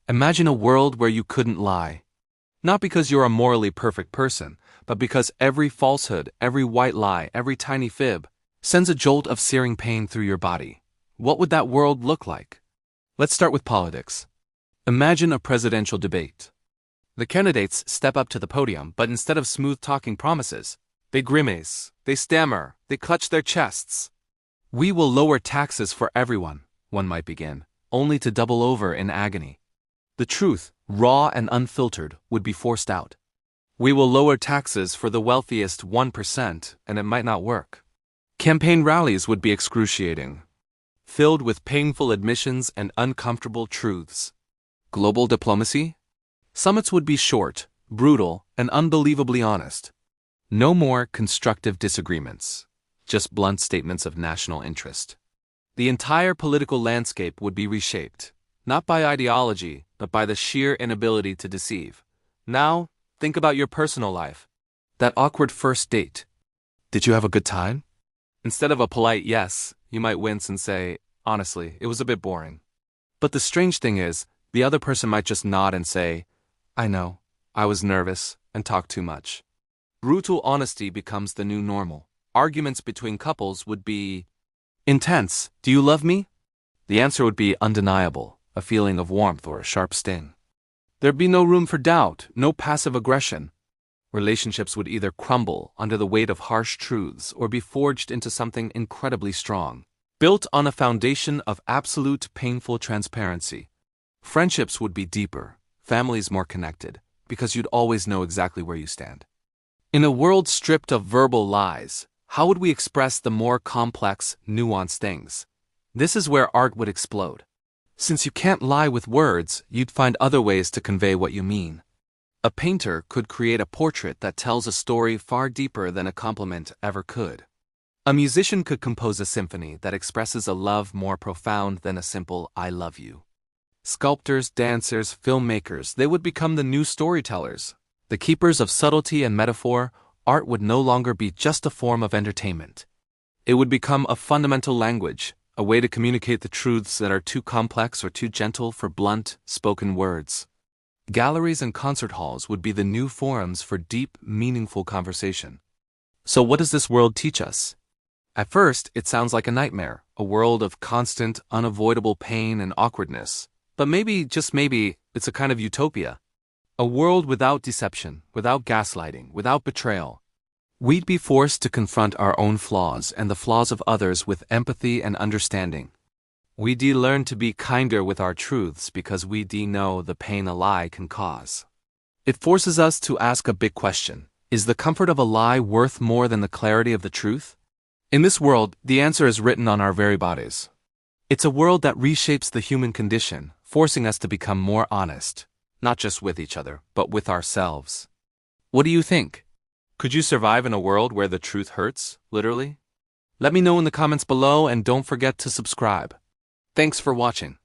Imagine a world where you couldn't lie. Not because you're a morally perfect person, but because every falsehood, every white lie, every tiny fib sends a jolt of searing pain through your body. What would that world look like? Let's start with politics. Imagine a presidential debate. The candidates step up to the podium, but instead of smooth-talking promises, they grimace, they stammer, they clutch their chests. "We will lower taxes for everyone," one might begin, only to double over in agony. The truth, raw and unfiltered, would be forced out. "We will lower taxes for the wealthiest 1%, and it might not work." Campaign rallies would be excruciating, filled with painful admissions and uncomfortable truths. Global diplomacy? Summits would be short, brutal, and unbelievably honest. No more constructive disagreements, just blunt statements of national interest. The entire political landscape would be reshaped, not by ideology, but by the sheer inability to deceive. Now, think about your personal life. That awkward first date. Did you have a good time? Instead of a polite yes, you might wince and say, "Honestly, it was a bit boring." But the strange thing is, the other person might just nod and say, "I know, I was nervous and talked too much." Brutal honesty becomes the new normal. Arguments between couples would be intense. "Do you love me?" The answer would be undeniable, a feeling of warmth or a sharp sting. There'd be no room for doubt, no passive aggression. Relationships would either crumble under the weight of harsh truths or be forged into something incredibly strong, built on a foundation of absolute painful transparency. Friendships would be deeper, families more connected, because you'd always know exactly where you stand. In a world stripped of verbal lies, how would we express the more complex, nuanced things? This is where art would explode. Since you can't lie with words, you'd find other ways to convey what you mean. A painter could create a portrait that tells a story far deeper than a compliment ever could. A musician could compose a symphony that expresses a love more profound than a simple "I love you." Sculptors, dancers, filmmakers, they would become the new storytellers. The keepers of subtlety and metaphor. Art would no longer be just a form of entertainment. It would become a fundamental language, a way to communicate the truths that are too complex or too gentle for blunt, spoken words. Galleries and concert halls would be the new forums for deep, meaningful conversation. So what does this world teach us? At first, it sounds like a nightmare, a world of constant, unavoidable pain and awkwardness. But maybe, just maybe, it's a kind of utopia. A world without deception, without gaslighting, without betrayal. We'd be forced to confront our own flaws and the flaws of others with empathy and understanding. We'd learn to be kinder with our truths because we know the pain a lie can cause. It forces us to ask a big question. Is the comfort of a lie worth more than the clarity of the truth? In this world, the answer is written on our very bodies. It's a world that reshapes the human condition, forcing us to become more honest, not just with each other, but with ourselves. What do you think? Could you survive in a world where the truth hurts, literally? Let me know in the comments below and don't forget to subscribe. Thanks for watching.